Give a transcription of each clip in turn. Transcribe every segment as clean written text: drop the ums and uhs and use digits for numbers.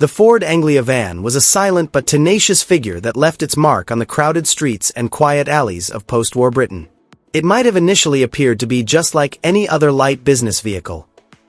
The Ford Anglia van was a silent but tenacious figure that left its mark on the crowded streets and quiet alleys of post-war Britain. It might have initially appeared to be just like any other light business vehicle.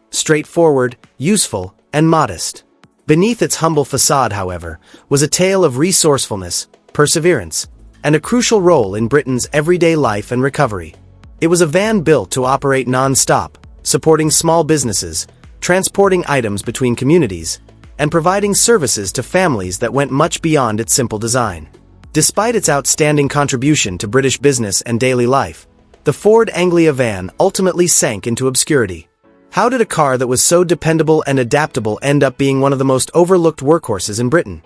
Straightforward, useful, and modest. Beneath its humble facade, however, was a tale of resourcefulness, perseverance, and a crucial role in Britain's everyday life and recovery. It was a van built to operate non-stop, supporting small businesses, transporting items between communities, and providing services to families that went much beyond its simple design. Despite its outstanding contribution to British business and daily life, the Ford Anglia van ultimately sank into obscurity. How did a car that was so dependable and adaptable end up being one of the most overlooked workhorses in Britain?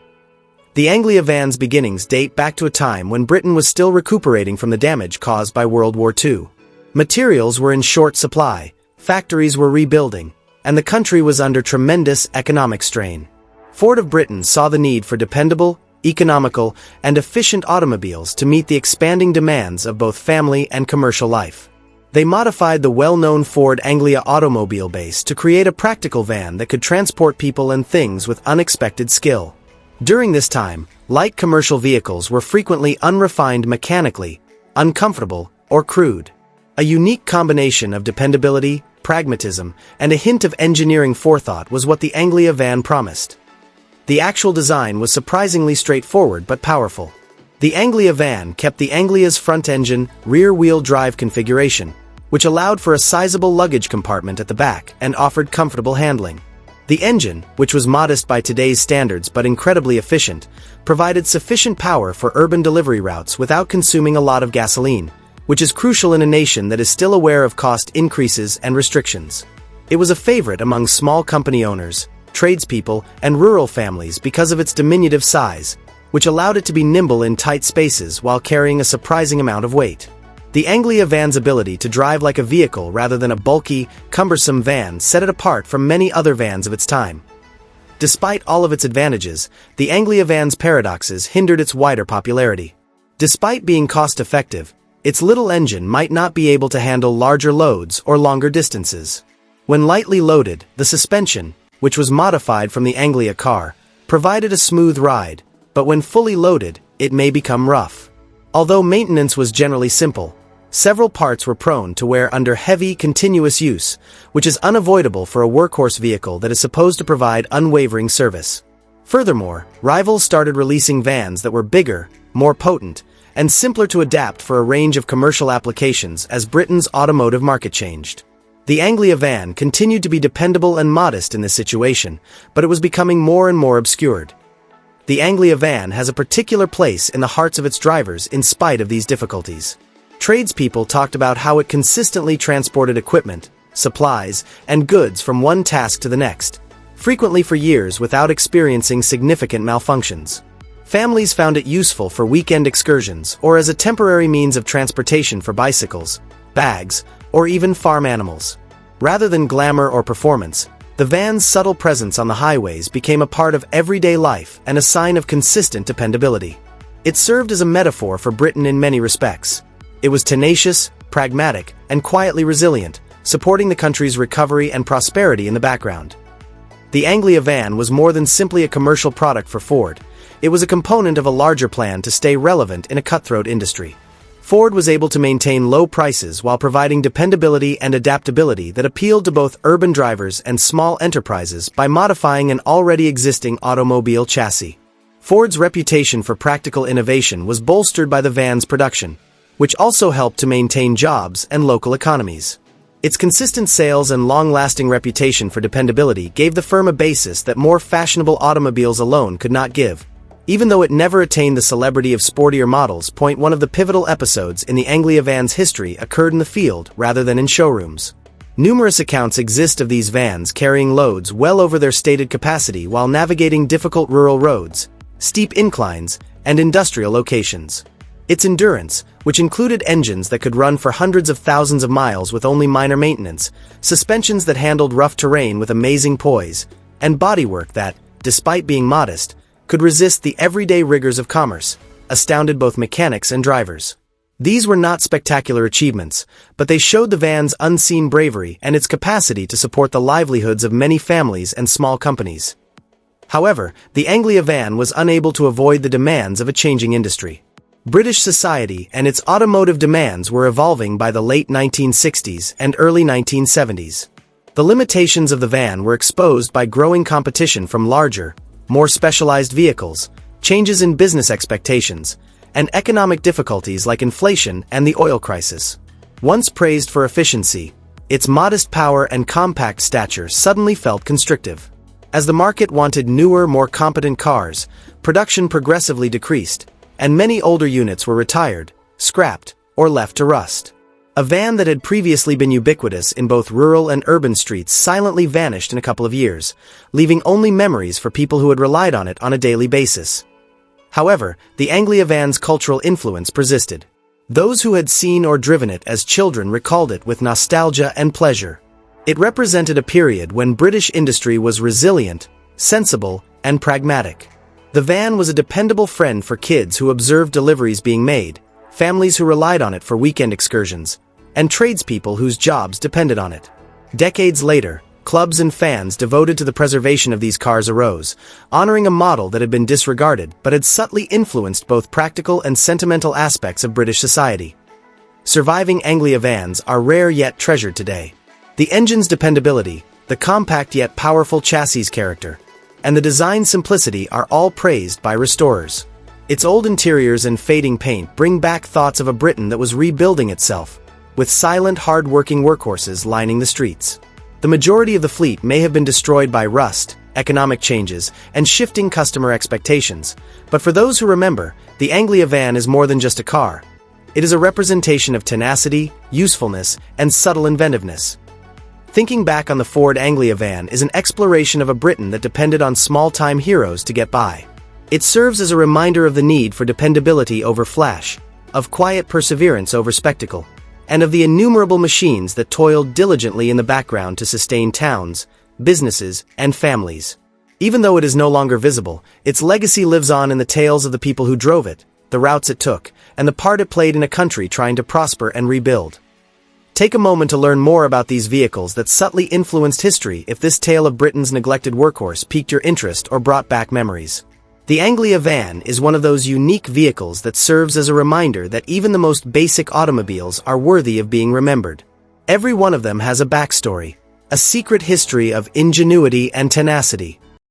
The Anglia van's beginnings date back to a time when Britain was still recuperating from the damage caused by World War II. Materials were in short supply, factories were rebuilding, and the country was under tremendous economic strain. Ford of Britain saw the need for dependable, economical, and efficient automobiles to meet the expanding demands of both family and commercial life. They modified the well-known Ford Anglia automobile base to create a practical van that could transport people and things with unexpected skill. During this time, light commercial vehicles were frequently unrefined mechanically, uncomfortable, or crude. A unique combination of dependability, pragmatism, and a hint of engineering forethought was what the Anglia van promised. The actual design was surprisingly straightforward but powerful. The Anglia van kept the Anglia's front-engine, rear-wheel drive configuration, which allowed for a sizable luggage compartment at the back and offered comfortable handling. The engine, which was modest by today's standards but incredibly efficient, provided sufficient power for urban delivery routes without consuming a lot of gasoline, which is crucial in a nation that is still aware of cost increases and restrictions. It was a favorite among small company owners, tradespeople, and rural families because of its diminutive size, which allowed it to be nimble in tight spaces while carrying a surprising amount of weight. The Anglia van's ability to drive like a vehicle rather than a bulky, cumbersome van set it apart from many other vans of its time. Despite all of its advantages, the Anglia van's paradoxes hindered its wider popularity. Despite being cost-effective, its little engine might not be able to handle larger loads or longer distances. When lightly loaded, the suspension, which was modified from the Anglia car, provided a smooth ride, but when fully loaded, it may become rough. Although maintenance was generally simple, several parts were prone to wear under heavy, continuous use, which is unavoidable for a workhorse vehicle that is supposed to provide unwavering service. Furthermore, rivals started releasing vans that were bigger, more potent, and simpler to adapt for a range of commercial applications as Britain's automotive market changed. The Anglia van continued to be dependable and modest in this situation, but it was becoming more and more obscured. The Anglia van has a particular place in the hearts of its drivers in spite of these difficulties. Tradespeople talked about how it consistently transported equipment, supplies, and goods from one task to the next, frequently for years without experiencing significant malfunctions. Families found it useful for weekend excursions or as a temporary means of transportation for bicycles, bags, or even farm animals. Rather than glamour or performance, the van's subtle presence on the highways became a part of everyday life and a sign of consistent dependability. It served as a metaphor for Britain in many respects. It was tenacious, pragmatic, and quietly resilient, supporting the country's recovery and prosperity in the background. The Anglia van was more than simply a commercial product for Ford. It was a component of a larger plan to stay relevant in a cutthroat industry. Ford was able to maintain low prices while providing dependability and adaptability that appealed to both urban drivers and small enterprises by modifying an already existing automobile chassis. Ford's reputation for practical innovation was bolstered by the van's production, which also helped to maintain jobs and local economies. Its consistent sales and long-lasting reputation for dependability gave the firm a basis that more fashionable automobiles alone could not give. Even though it never attained the celebrity of sportier models, one of the pivotal episodes in the Anglia van's history occurred in the field rather than in showrooms. Numerous accounts exist of these vans carrying loads well over their stated capacity while navigating difficult rural roads, steep inclines, and industrial locations. Its endurance, which included engines that could run for hundreds of thousands of miles with only minor maintenance, suspensions that handled rough terrain with amazing poise, and bodywork that, despite being modest, could resist the everyday rigors of commerce, astounded both mechanics and drivers. These were not spectacular achievements, but they showed the van's unseen bravery and its capacity to support the livelihoods of many families and small companies. However, the Anglia van was unable to avoid the demands of a changing industry. British society and its automotive demands were evolving by the late 1960s and early 1970s. The limitations of the van were exposed by growing competition from larger, more specialized vehicles, changes in business expectations, and economic difficulties like inflation and the oil crisis. Once praised for efficiency, its modest power and compact stature suddenly felt constrictive. As the market wanted newer, more competent cars, production progressively decreased, and many older units were retired, scrapped, or left to rust. A van that had previously been ubiquitous in both rural and urban streets silently vanished in a couple of years, leaving only memories for people who had relied on it on a daily basis. However, the Anglia van's cultural influence persisted. Those who had seen or driven it as children recalled it with nostalgia and pleasure. It represented a period when British industry was resilient, sensible, and pragmatic. The van was a dependable friend for kids who observed deliveries being made, families who relied on it for weekend excursions, and tradespeople whose jobs depended on it. Decades later, clubs and fans devoted to the preservation of these cars arose, honoring a model that had been disregarded but had subtly influenced both practical and sentimental aspects of British society. Surviving Anglia vans are rare yet treasured today. The engine's dependability, the compact yet powerful chassis character, and the design simplicity are all praised by restorers. Its old interiors and fading paint bring back thoughts of a Britain that was rebuilding itself, with silent, hard-working workhorses lining the streets. The majority of the fleet may have been destroyed by rust, economic changes, and shifting customer expectations, but for those who remember, the Anglia van is more than just a car. It is a representation of tenacity, usefulness, and subtle inventiveness. Thinking back on the Ford Anglia van is an exploration of a Britain that depended on small-time heroes to get by. It serves as a reminder of the need for dependability over flash, of quiet perseverance over spectacle, and of the innumerable machines that toiled diligently in the background to sustain towns, businesses, and families. Even though it is no longer visible, its legacy lives on in the tales of the people who drove it, the routes it took, and the part it played in a country trying to prosper and rebuild. Take a moment to learn more about these vehicles that subtly influenced history if this tale of Britain's neglected workhorse piqued your interest or brought back memories. The Anglia van is one of those unique vehicles that serves as a reminder that even the most basic automobiles are worthy of being remembered. Every one of them has a backstory, a secret history of ingenuity and tenacity,